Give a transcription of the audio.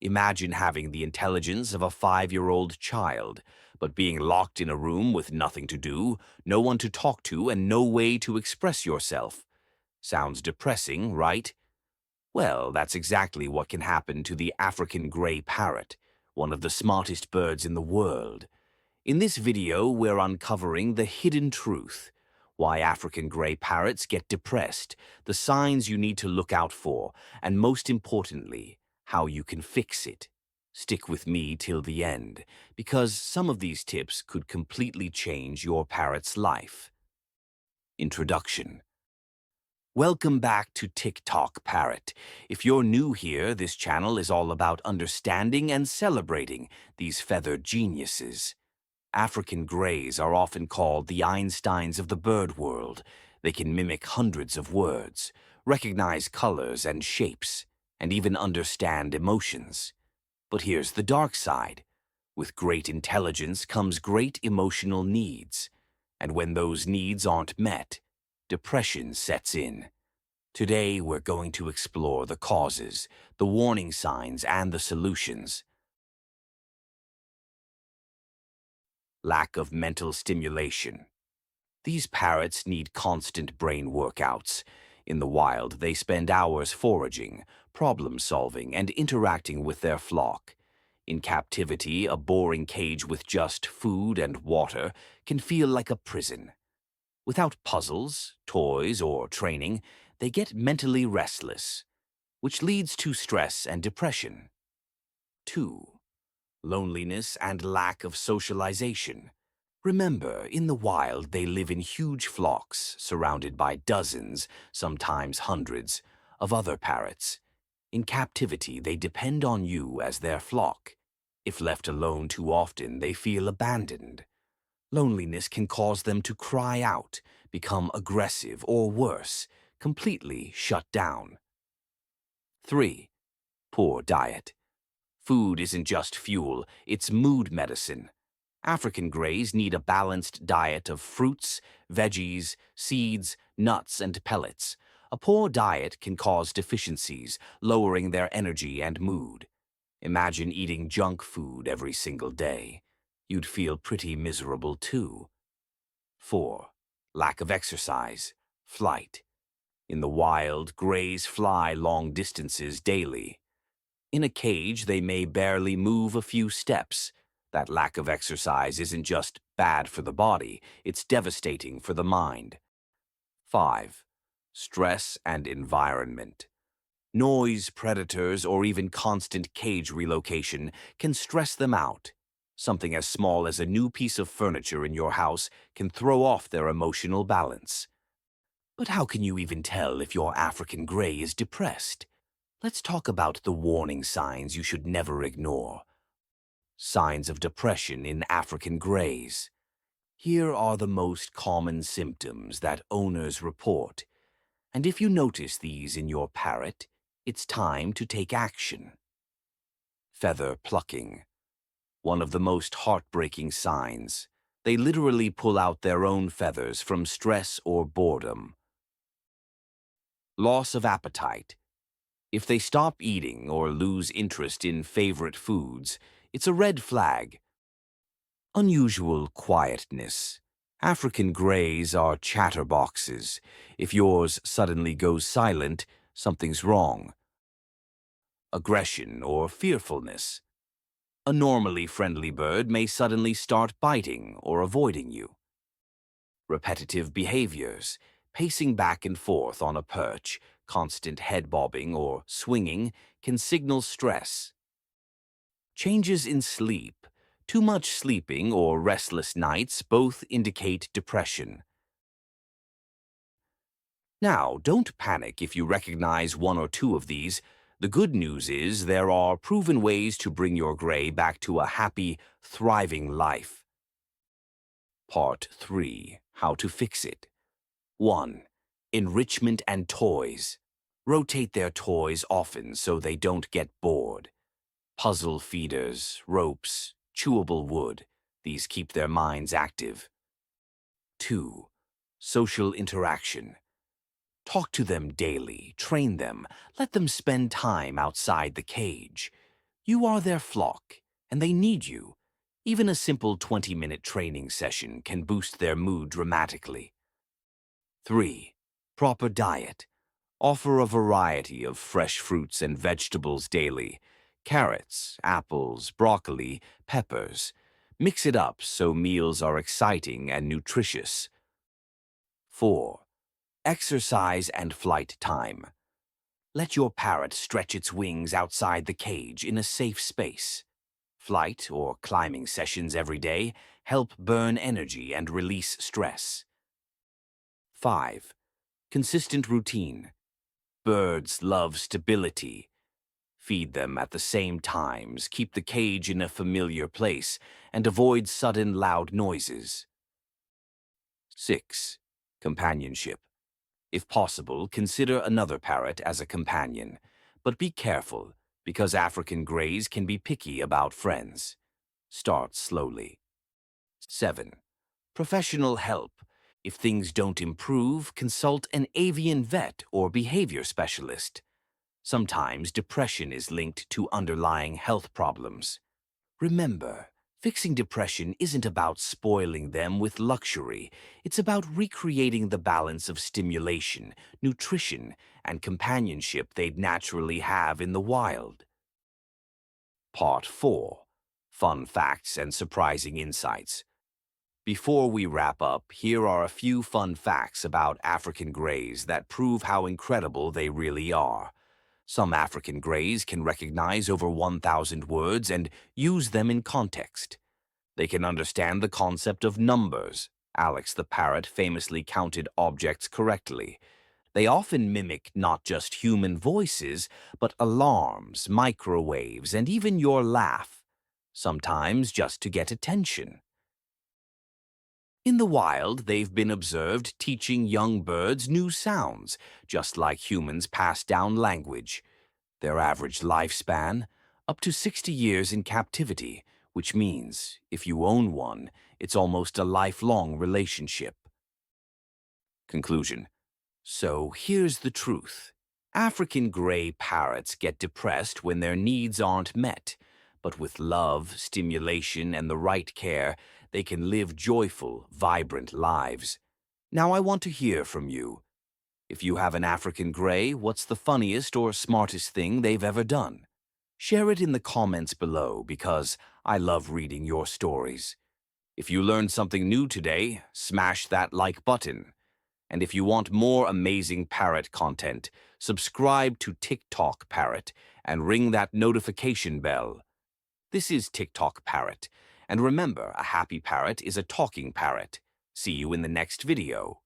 Imagine having the intelligence of a 5-year-old child, but being locked in a room with nothing to do, no one to talk to, and no way to express yourself. Sounds depressing, right? Well, that's exactly what can happen to the African gray parrot, one of the smartest birds in the world. In this video, we're uncovering the hidden truth: why African gray parrots get depressed, the signs you need to look out for, and most importantly, how you can fix it. Stick with me till the end, because some of these tips could completely change your parrot's life. Introduction. Welcome back to TikTok Parrot. If you're new here, this channel is all about understanding and celebrating these feathered geniuses. African greys are often called the Einsteins of the bird world. They can mimic hundreds of words, recognize colors and shapes, and even understand emotions. But here's the dark side. With great intelligence comes great emotional needs. And when those needs aren't met, depression sets in. Today, we're going to explore the causes, the warning signs, and the solutions. Lack of mental stimulation. These parrots need constant brain workouts. In the wild, they spend hours foraging, problem-solving, and interacting with their flock. In captivity, a boring cage with just food and water can feel like a prison. Without puzzles, toys, or training, they get mentally restless, which leads to stress and depression. 2. Loneliness and lack of socialization. Remember, in the wild, they live in huge flocks, surrounded by dozens, sometimes hundreds, of other parrots. In captivity, they depend on you as their flock. If left alone too often, they feel abandoned. Loneliness can cause them to cry out, become aggressive, or worse, completely shut down. 3. Poor diet. Food isn't just fuel, it's mood medicine. African greys need a balanced diet of fruits, veggies, seeds, nuts, and pellets. A poor diet can cause deficiencies, lowering their energy and mood. Imagine eating junk food every single day. You'd feel pretty miserable too. 4. Lack of exercise. Flight. In the wild, greys fly long distances daily. In a cage, they may barely move a few steps. That lack of exercise isn't just bad for the body, it's devastating for the mind. 5. Stress and environment. Noise, predators, or even constant cage relocation can stress them out. Something as small as a new piece of furniture in your house can throw off their emotional balance. But how can you even tell if your African grey is depressed? Let's talk about the warning signs you should never ignore. Signs of depression in African greys. Here are the most common symptoms that owners report. And if you notice these in your parrot, it's time to take action. Feather plucking. One of the most heartbreaking signs. They literally pull out their own feathers from stress or boredom. Loss of appetite. If they stop eating or lose interest in favorite foods, it's a red flag. Unusual quietness. African greys are chatterboxes. If yours suddenly goes silent, something's wrong. Aggression or fearfulness. A normally friendly bird may suddenly start biting or avoiding you. Repetitive behaviors. Pacing back and forth on a perch, constant head bobbing or swinging can signal stress. Changes in sleep. Too much sleeping or restless nights both indicate depression. Now, don't panic if you recognize one or two of these. The good news is there are proven ways to bring your grey back to a happy, thriving life. Part 3. How to fix it. 1. Enrichment and toys. Rotate their toys often so they don't get bored. Puzzle feeders, ropes, chewable wood. These keep their minds active. 2. Social interaction. Talk to them daily, train them, let them spend time outside the cage. You are their flock, and they need you. Even a simple 20-minute training session can boost their mood dramatically. 3. Proper diet. Offer a variety of fresh fruits and vegetables daily. Carrots, apples, broccoli, peppers. Mix it up so meals are exciting and nutritious. 4. Exercise and flight time. Let your parrot stretch its wings outside the cage in a safe space. Flight or climbing sessions every day help burn energy and release stress. 5. Consistent routine. Birds love stability. Feed them at the same times, keep the cage in a familiar place, and avoid sudden loud noises. 6. Companionship. If possible, consider another parrot as a companion, but be careful because African greys can be picky about friends. Start slowly. 7. Professional help. If things don't improve, consult an avian vet or behavior specialist. Sometimes depression is linked to underlying health problems. Remember, fixing depression isn't about spoiling them with luxury. It's about recreating the balance of stimulation, nutrition, and companionship they'd naturally have in the wild. Part 4. Fun facts and surprising insights. Before we wrap up, here are a few fun facts about African greys that prove how incredible they really are. Some African greys can recognize over 1,000 words and use them in context. They can understand the concept of numbers. Alex the parrot famously counted objects correctly. They often mimic not just human voices, but alarms, microwaves, and even your laugh, sometimes just to get attention. In the wild, they've been observed teaching young birds new sounds, just like humans pass down language. Their average lifespan, up to 60 years in captivity, which means, if you own one, it's almost a lifelong relationship. Conclusion. So here's the truth. African gray parrots get depressed when their needs aren't met, but with love, stimulation, and the right care, they can live joyful, vibrant lives. Now I want to hear from you. If you have an African gray, what's the funniest or smartest thing they've ever done? Share it in the comments below because I love reading your stories. If you learned something new today, smash that like button. And if you want more amazing parrot content, subscribe to TikTok Parrot and ring that notification bell. This is TikTok Parrot, and remember, a happy parrot is a talking parrot. See you in the next video.